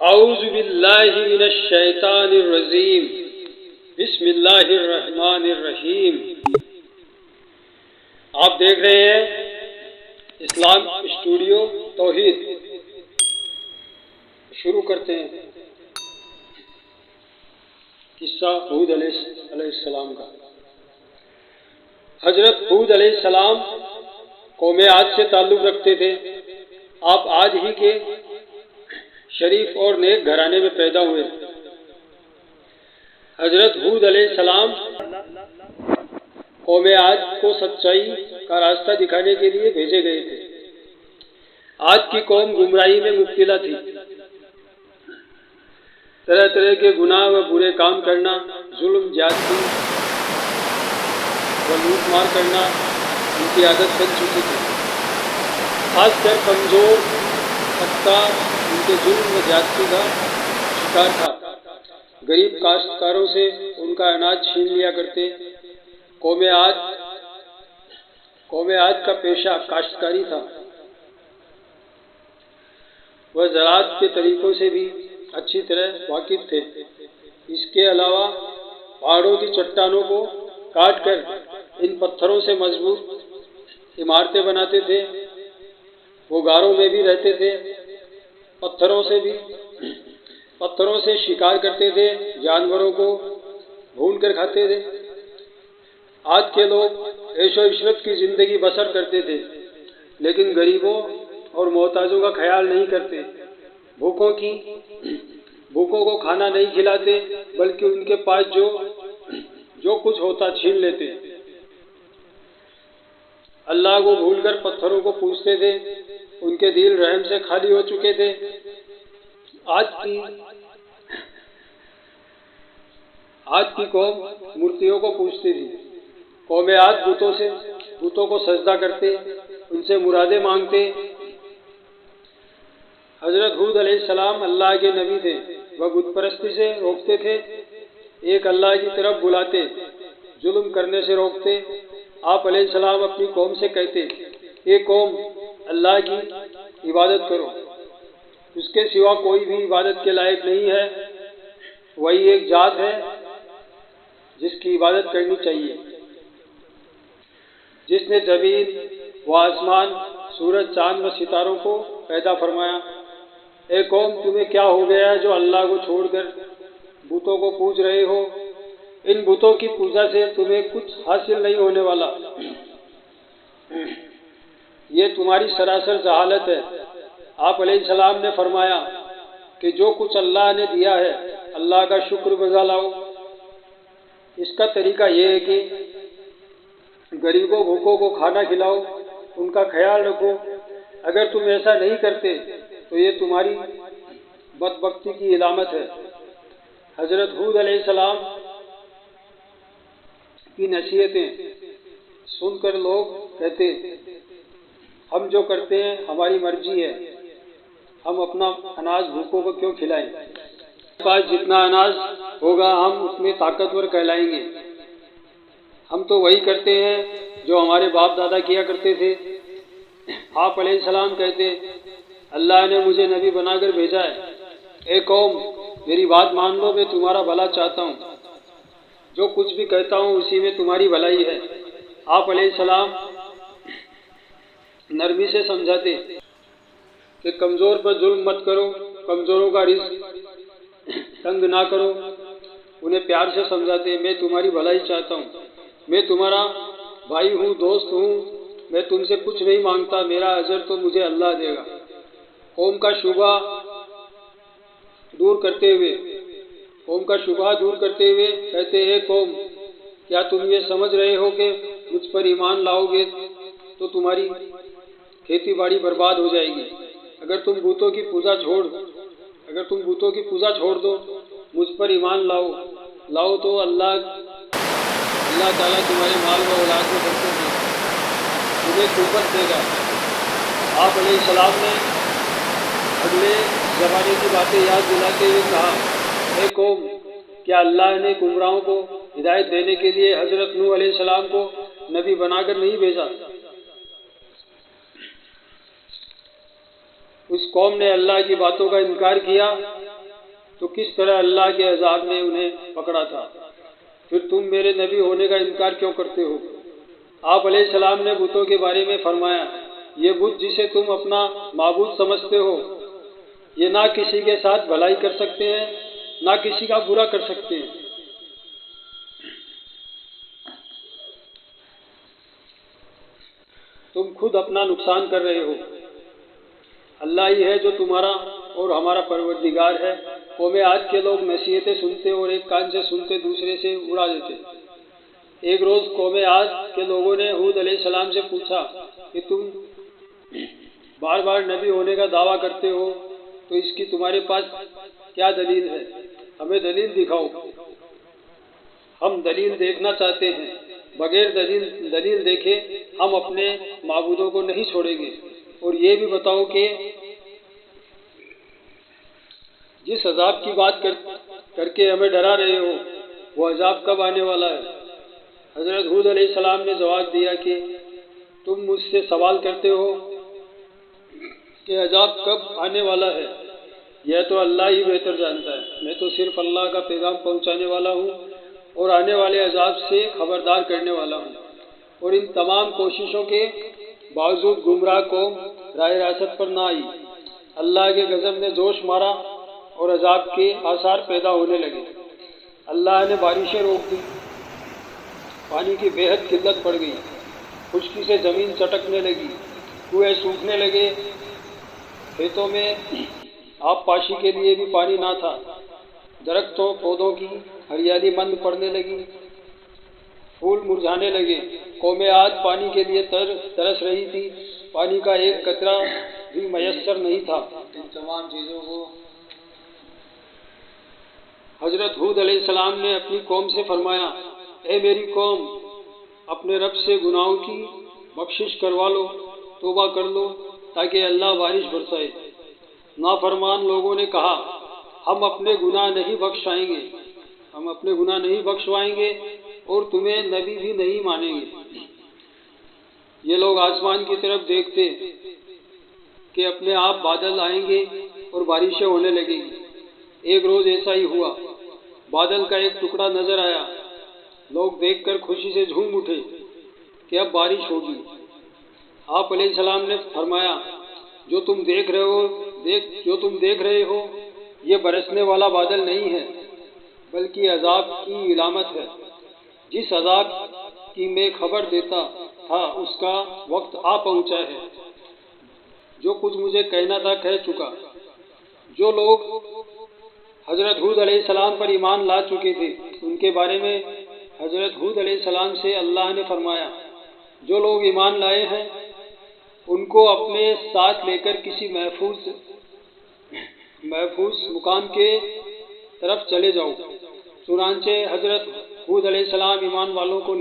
اعوذ باللہ من الشیطان الرجیم بسم اللہ الرحمن الرحیم۔ آپ دیکھ رہے ہیں اسلام اسٹوڈیو توحید۔ شروع کرتے ہیں قصہ ہود علیہ السلام کا۔ حضرت ہود علیہ السلام قوم عاد سے تعلق رکھتے تھے۔ آپ عاد ہی کے شریف اور نیک گھرانے میں پیدا ہوئے۔ حضرت ہود علیہ السلام قوم عاد کو سچائی کا راستہ دکھانے کے لیے بھیجے گئے تھے۔ عاد کی قوم گمراہی میں مبتلا تھی۔ طرح طرح کے گناہ و برے کام کرنا، ظلم، زیادتی و لوٹ مار کرنا ان کی عادت بن چکی تھی۔ خاص کر کمزور طبقہ ان کے ظلم و زیادتی کا شکار تھا۔ غریب کاشتکاروں سے ان کا اناج چھین لیا کرتے۔ قوم عاد کا پیشہ کاشتکاری تھا۔ وہ زراعت کے طریقوں سے بھی اچھی طرح واقف تھے۔ اس کے علاوہ پہاڑوں کی چٹانوں کو کاٹ کر ان پتھروں سے مضبوط عمارتیں بناتے تھے۔ وہ غاروں میں بھی رہتے تھے، پتھروں سے شکار کرتے تھے، جانوروں کو بھون کر کھاتے تھے۔ عاد کے لوگ عیش و عشرت کی زندگی بسر کرتے تھے، لیکن غریبوں اور محتاجوں کا خیال نہیں کرتے۔ بھوکوں کو کھانا نہیں کھلاتے، بلکہ ان کے پاس جو کچھ ہوتا چھین لیتے۔ اللہ کو بھول کر پتھروں کو پوجتے تھے۔ ان کے دل رحم سے خالی ہو چکے تھے۔ عاد کی قوم مورتیوں کو پوجتی تھی۔ قوم عاد بتوں کو سجدہ کرتے، ان سے مرادیں مانگتے۔ حضرت ہود علیہ السلام اللہ کے نبی تھے۔ وہ بت پرستی سے روکتے تھے، ایک اللہ کی طرف بلاتے، ظلم کرنے سے روکتے۔ آپ علیہ السلام اپنی قوم سے کہتے، اے قوم، اللہ کی عبادت کرو، اس کے سوا کوئی بھی عبادت کے لائق نہیں ہے۔ وہی ایک ذات ہے جس کی عبادت کرنی چاہیے، جس نے زمین و آسمان، سورج، چاند و ستاروں کو پیدا فرمایا۔ اے قوم، تمہیں کیا ہو گیا ہے جو اللہ کو چھوڑ کر بتوں کو پوج رہے ہو؟ ان بتوں کی پوجا سے تمہیں کچھ حاصل نہیں ہونے والا۔ یہ تمہاری سراسر جہالت ہے۔ آپ علیہ السلام نے فرمایا کہ جو کچھ اللہ نے دیا ہے، اللہ کا شکر بجا لاؤ۔ اس کا طریقہ یہ ہے کہ غریبوں بھوکوں کو کھانا کھلاؤ، ان کا خیال رکھو۔ اگر تم ایسا نہیں کرتے تو یہ تمہاری بدبختی کی علامت ہے۔ حضرت ہود علیہ السلام کی نصیحتیں سن کر لوگ کہتے، ہم جو کرتے ہیں ہماری مرضی ہے، ہم اپنا اناج بھوکوں کو کیوں کھلائیں؟ ہمارے پاس جتنا اناج ہوگا ہم اتنے طاقتور کہلائیں گے۔ ہم تو وہی کرتے ہیں جو ہمارے باپ دادا کیا کرتے تھے۔ آپ علیہ السلام کہتے، اللہ نے مجھے نبی بنا کر بھیجا ہے۔ اے قوم، میری بات مان لو، میں تمہارا بھلا چاہتا ہوں۔ جو کچھ بھی کہتا ہوں اسی میں تمہاری بھلائی ہے۔ آپ علیہ السلام نرمی سے سمجھاتے کہ کمزور پر ظلم مت کرو، کمزوروں کا رزق تنگ نہ کرو۔ انہیں پیار سے سمجھاتے، میں تمہاری بھلائی چاہتا ہوں، میں تمہارا بھائی ہوں، دوست ہوں، میں تم سے کچھ نہیں مانگتا، میرا اجر تو مجھے اللہ دے گا۔ قوم کا شبہ دور کرتے ہوئے کہتے، اے قوم، کیا تم یہ سمجھ رہے ہو کہ مجھ پر ایمان لاؤ گے تو تمہاری کھیتی باڑی برباد ہو جائے گی؟ اگر تم بتوں کی پوجا چھوڑ دو، مجھ پر ایمان لاؤ تو اللہ تعالیٰ تمہارے مال و اولاد میں برکت دے گا، تمہیں قوت دے گا۔ آپ علیہ السلام نے اگلے زمانے کی باتیں یاد دلاتے ہوئے کہا، اے قوم، کیا اللہ نے گمراہوں کو ہدایت دینے کے لیے حضرت نوح علیہ السلام کو نبی بنا کر نہیں بھیجا؟ اس قوم نے اللہ کی باتوں کا انکار کیا تو کس طرح اللہ کے عذاب نے انہیں پکڑا تھا؟ پھر تم میرے نبی ہونے کا انکار کیوں کرتے ہو؟ آپ علیہ السلام نے بتوں کے بارے میں فرمایا، یہ بت جسے تم اپنا معبود سمجھتے ہو، یہ نہ کسی کے ساتھ بھلائی کر سکتے ہیں نہ کسی کا برا کر سکتے ہیں۔ تم خود اپنا نقصان کر رہے ہو۔ اللہ ہی ہے جو تمہارا اور ہمارا پروردگار ہے۔ قوم عاد کے لوگ نصیحتیں سنتے اور ایک کان سے سنتے دوسرے سے اڑا دیتے۔ ایک روز قوم عاد کے لوگوں نے ہود علیہ السلام سے پوچھا کہ تم بار بار نبی ہونے کا دعویٰ کرتے ہو، تو اس کی تمہارے پاس کیا دلیل ہے؟ ہمیں دلیل دکھاؤ، ہم دلیل دیکھنا چاہتے ہیں۔ بغیر دلیل دیکھے ہم اپنے معبودوں کو نہیں چھوڑیں گے۔ اور یہ بھی بتاؤ کہ جس عذاب کی بات کر کے ہمیں ڈرا رہے ہو وہ عذاب کب آنے والا ہے؟ حضرت ہود علیہ السلام نے جواب دیا کہ تم مجھ سے سوال کرتے ہو کہ عذاب کب آنے والا ہے، یہ تو اللہ ہی بہتر جانتا ہے۔ میں تو صرف اللہ کا پیغام پہنچانے والا ہوں اور آنے والے عذاب سے خبردار کرنے والا ہوں۔ اور ان تمام کوششوں کے باوجود گمراہ قوم راہ راست پر نہ آئی۔ اللہ کے غضب نے جوش مارا اور عذاب کے آثار پیدا ہونے لگے۔ اللہ نے بارشیں روک دی، پانی کی بے حد قلت پڑ گئی، خشکی سے زمین چٹکنے لگی، کنویں سوکھنے لگے، کھیتوں میں آب پاشی کے لیے بھی پانی نہ تھا، درختوں پودوں کی ہریالی بند پڑنے لگی، پھول مرجھانے لگے۔ قوم عاد پانی کے لیے ترس رہی تھی، پانی کا ایک قطرہ بھی میسر نہیں تھا۔ ان تمام چیزوں کو حضرت ہود علیہ السلام نے اپنی قوم سے فرمایا، اے میری قوم، اپنے رب سے گناہوں کی بخشش کروا لو، توبہ کر لو تاکہ اللہ بارش برسائے۔ نافرمان لوگوں نے کہا، ہم اپنے گناہ نہیں بخشوائیں گے اور تمہیں نبی بھی نہیں مانیں گے۔ یہ لوگ آسمان کی طرف دیکھتے کہ اپنے آپ بادل آئیں گے اور بارشیں ہونے لگیں گی۔ ایک روز ایسا ہی ہوا، بادل کا ایک ٹکڑا نظر آیا، لوگ دیکھ کر خوشی سے جھوم اٹھے کہ اب بارش ہوگی۔ آپ علیہ السلام نے فرمایا، جو تم دیکھ رہے ہو یہ برسنے والا بادل نہیں ہے بلکہ عذاب کی علامت ہے۔ جس عذاب کی میں خبر دیتا تھا اس کا وقت آ پہنچا ہے۔ جو کچھ مجھے کہنا تھا کہہ چکا۔ جو لوگ حضرت ہود علیہ السلام پر ایمان لا چکے تھے ان کے بارے میں حضرت ہود علیہ السلام سے اللہ نے فرمایا، جو لوگ ایمان لائے ہیں ان کو اپنے ساتھ لے کر کسی محفوظ مقام کے طرف چلے جاؤ۔ چنانچہ حضرت ہود علیہ السلام ایمان والوں کو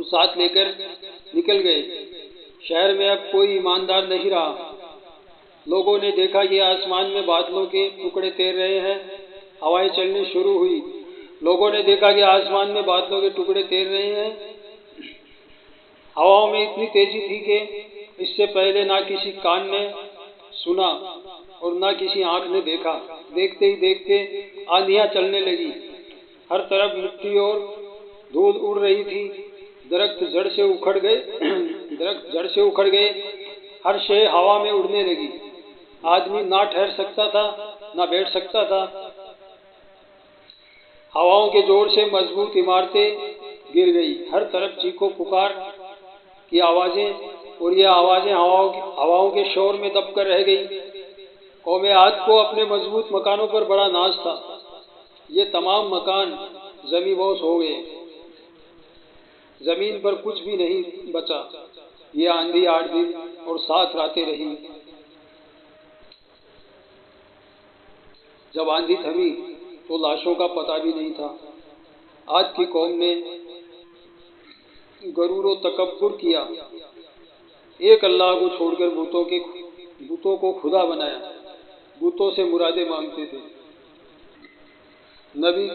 ساتھ لے کر نکل گئے۔ شہر میں اب کوئی ایماندار نہیں رہا۔ لوگوں نے دیکھا کہ آسمان میں بادلوں کے ٹکڑے تیر رہے ہیں، ہوائیں چلنی شروع ہوئی۔ لوگوں نے دیکھا کہ آسمان میں بادلوں کے ٹکڑے تیر رہے ہیں، ہواؤں میں اتنی تیزی تھی کہ اس سے پہلے نہ کسی کان نے سنا اور نہ کسی آنکھ نے دیکھا۔ دیکھتے ہی دیکھتے آندھیاں چلنے لگی، ہر طرف مٹی اور دھول اڑ رہی تھی، درخت جڑ سے اکھڑ گئے، ہر شے ہوا میں اڑنے لگی۔ آدمی نہ ٹھہر سکتا تھا نہ بیٹھ سکتا تھا۔ ہواؤں کے زور سے مضبوط عمارتیں گر گئی، ہر طرف چیخو پکار کی آوازیں، اور یہ آوازیں ہواؤں کے شور میں دب کر رہ گئی۔ قوم عاد کو اپنے مضبوط مکانوں پر بڑا ناز تھا، یہ تمام مکان زمیں بوس ہو گئے، زمین پر کچھ بھی نہیں بچا۔ یہ آندھی 8 دن اور 7 راتیں رہی۔ جب آندھی تھمی تو لاشوں کا پتہ بھی نہیں تھا۔ عاد کی قوم نے غرور و تکبر کیا، ایک اللہ کو چھوڑ کر بتوں کو خدا بنایا، بتوں سے مرادیں مانگتے تھے، نبی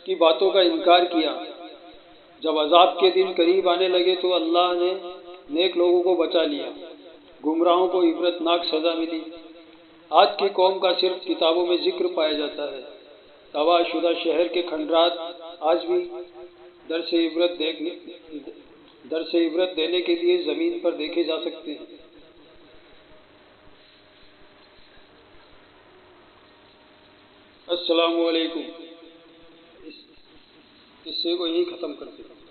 کی باتوں کا انکار کیا۔ جب عذاب کے دن قریب آنے لگے تو اللہ نے نیک لوگوں کو بچا لیا، گمراہوں کو عبرتناک سزا ملی۔ آج کی قوم کا صرف کتابوں میں ذکر پایا جاتا ہے۔ تباہ شدہ شہر کے کھنڈرات آج بھی درس عبرت دینے کے لیے زمین پر دیکھے جا سکتے ہیں۔ السلام علیکم۔ اس قصے کو یہیں ختم کرتے ہیں۔